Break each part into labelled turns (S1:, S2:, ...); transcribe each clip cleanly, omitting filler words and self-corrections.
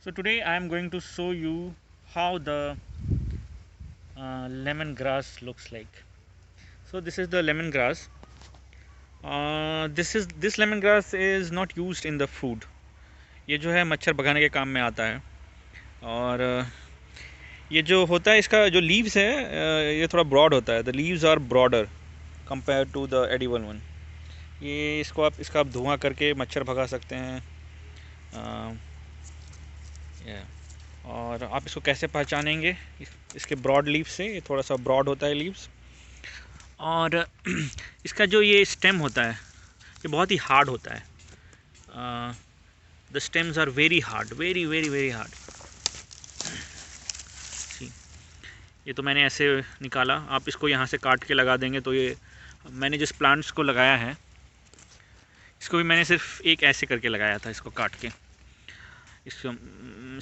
S1: So today I am going to show you how the lemongrass looks like. So this is the lemongrass. This lemongrass is not used in the food. ये जो है मच्छर भगाने के काम में आता है। और ये जो होता है इसका जो लीव्स है ये थोड़ा ब्रॉड होता है। The leaves are broader compare to the edible one. ये इसका आप धुआं करके मच्छर भगा सकते हैं। और आप इसको कैसे पहचानेंगे इसके ब्रॉड लीव्स से। ये थोड़ा सा ब्रॉड होता है लीव्स। और इसका जो ये स्टेम होता है ये बहुत ही हार्ड होता है। The stems are very hard, very very very hard. ये तो मैंने ऐसे निकाला। आप इसको यहाँ से काट के लगा देंगे तो ये मैंने जिस प्लांट्स को लगाया है इसको भी मैंने सिर्फ एक ऐसे करके लगाया था। इसको काट के इस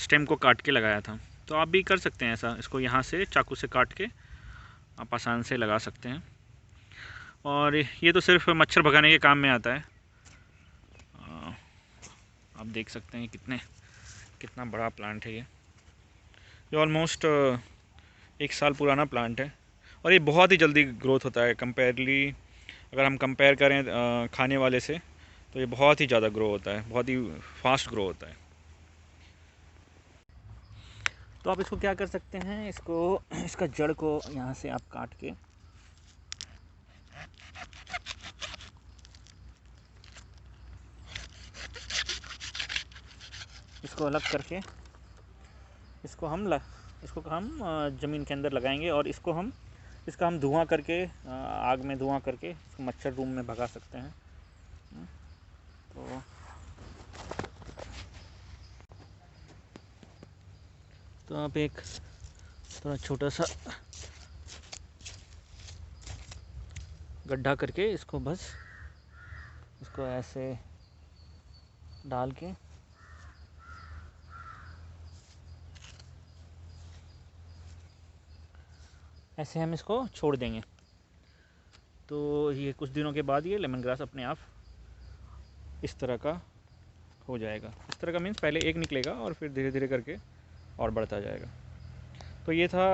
S1: स्टेम को काट के लगाया था। तो आप भी कर सकते हैं ऐसा। इसको यहाँ से चाकू से काट के आप आसान से लगा सकते हैं। और ये तो सिर्फ मच्छर भगाने के काम में आता है। आप देख सकते हैं कितना बड़ा प्लांट है ये ऑलमोस्ट 1 साल पुराना प्लांट है। और ये बहुत ही जल्दी ग्रोथ होता है कंपेयरली। अगर हम कंपेयर करें खाने वाले से तो ये बहुत ही ज़्यादा ग्रो होता है, बहुत ही फास्ट ग्रो होता है। तो आप इसको क्या कर सकते हैं, इसका जड़ को यहाँ से आप काट के इसको अलग करके इसको हम ज़मीन के अंदर लगाएंगे। और इसका हम धुआं करके आग में धुआं करके इसको मच्छर रूम में भगा सकते हैं। तो आप एक थोड़ा छोटा सा गड्ढा करके इसको ऐसे डाल के ऐसे हम इसको छोड़ देंगे। तो ये कुछ दिनों के बाद ये लेमन ग्रास अपने आप इस तरह का हो जाएगा। इस तरह का मीन्स पहले एक निकलेगा और फिर धीरे धीरे करके और बढ़ता जाएगा। तो ये था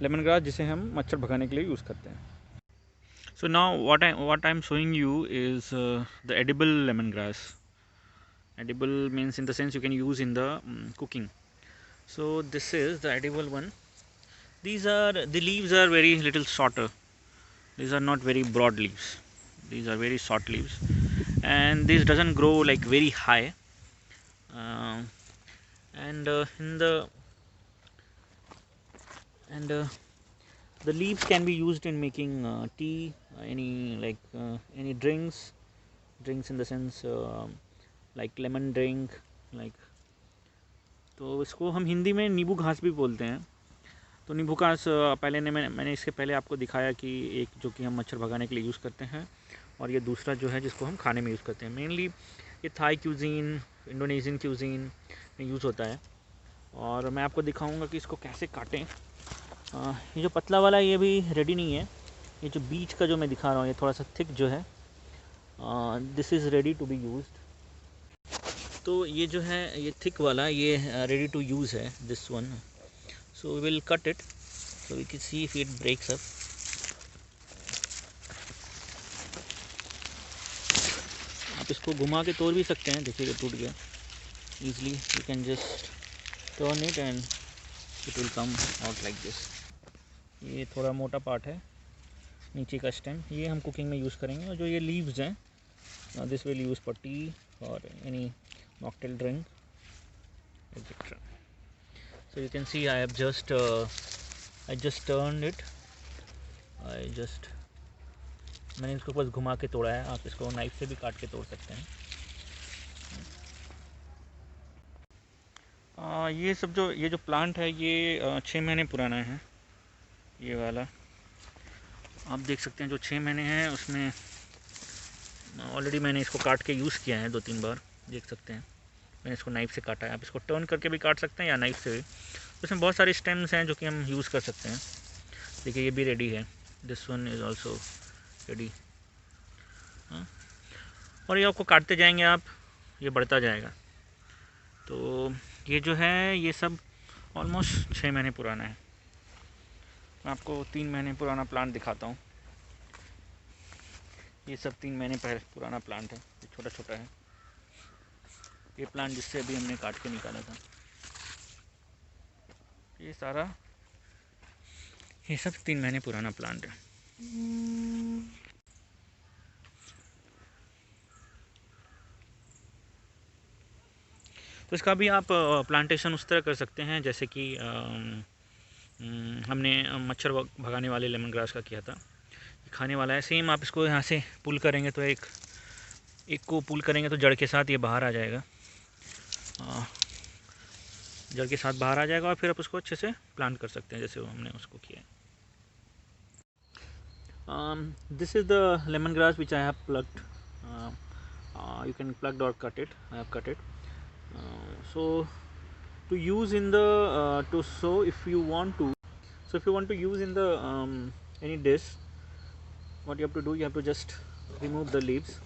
S1: लेमन ग्रास जिसे हम मच्छर भगाने के लिए यूज़ करते हैं। So now what I am showing you is the edible lemongrass. Edible means in the sense you can use in the cooking. So this is the edible one. The leaves are very little shorter. These are not very broad leaves. These are very short leaves, and this doesn't grow like very high. The leaves can be used in making tea, any drinks in the sense like lemon drink, like। तो इसको हम हिंदी में नींबू घास भी बोलते हैं। तो नींबू घास मैंने इसके पहले आपको दिखाया कि एक जो कि हम मच्छर भगाने के लिए यूज़ करते हैं, और ये दूसरा जो है जिसको हम खाने में यूज़ करते हैं। मेनली ये थाई क्यूजीन, इंडोनेशियन क्यूजीन में यूज़ होता है। और मैं आपको दिखाऊंगा कि इसको कैसे काटें। ये जो पतला वाला ये भी रेडी नहीं है। ये जो बीच का जो मैं दिखा रहा हूँ ये थोड़ा सा थिक जो है, this is ready to be used. तो ये जो है ये थिक वाला ये रेडी टू यूज़ है, this one. So we will cut it so we can see if it breaks up. आप इसको घुमा के तोड़ भी सकते हैं। देखिए टूट गया easily. You can just turn it and it will come out like this. ये थोड़ा मोटा पार्ट है नीचे का स्टेम, ये हम कुकिंग में यूज़ करेंगे। और जो ये लीव्स हैं this will use for tea और any mocktail drink etc. So you can see I just turned it. मैंने इसको बस घुमा के तोड़ा है। आप इसको नाइफ से भी काट के तोड़ सकते हैं। ये जो प्लांट है ये 6 महीने पुराना है। ये वाला आप देख सकते हैं जो 6 महीने हैं उसमें ऑलरेडी मैंने इसको काट के यूज़ किया है 2-3 बार। देख सकते हैं मैंने इसको नाइफ़ से काटा है। आप इसको टर्न करके भी काट सकते हैं या नाइफ़ से भी। इसमें बहुत सारे स्टेम्स हैं जो कि हम यूज़ कर सकते हैं। देखिए ये भी रेडी है, this one is also ready. और ये आपको काटते जाएंगे आप, ये बढ़ता जाएगा। तो ये जो है ये सब ऑलमोस्ट 6 महीने पुराना है। मैं आपको 3 महीने पुराना प्लांट दिखाता हूँ। ये सब 3 महीने पहले पुराना प्लांट है, ये छोटा छोटा है। ये प्लांट जिससे अभी हमने काट के निकाला था, ये सारा ये सब 3 महीने पुराना प्लांट है। तो इसका भी आप प्लांटेशन उस तरह कर सकते हैं जैसे कि हमने मच्छर भगाने वाले लेमन ग्रास का किया था, खाने वाला है। सेम आप इसको यहाँ से पुल करेंगे तो एक को पुल करेंगे तो जड़ के साथ ये बाहर आ जाएगा, जड़ के साथ बाहर आ जाएगा और फिर आप उसको अच्छे से प्लांट कर सकते हैं जैसे हमने उसको किया है। This is the lemongrass which I have plucked. You can pluck or cut it. I have cut it. So to use in the if you want to use in the any dish, what you have to do, you have to just remove the leaves.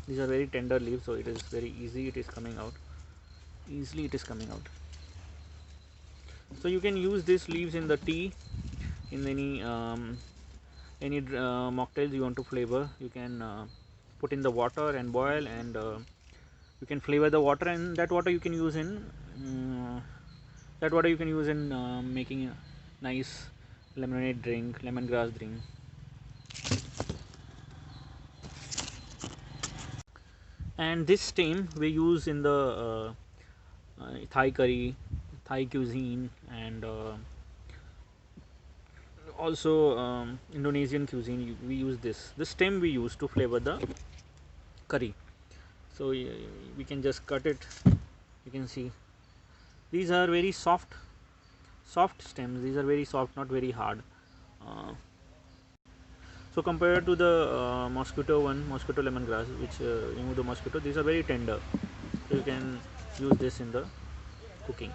S1: These are very tender leaves, so it is very easy. It is coming out easily. It is coming out. So you can use these leaves in the tea, in any mocktails you want to flavor. You can put in the water and boil, and you can flavor the water, and that water you can use in making a nice lemonade drink, lemongrass drink. And this steam we use in the Thai curry, Thai cuisine, and also Indonesian cuisine. We use this stem we use to flavor the curry. So we can just cut it. You can see these are very soft stems. These are very soft, not very hard. So compared to the mosquito lemongrass, which remove the mosquito, these are very tender. So you can use this in the cooking.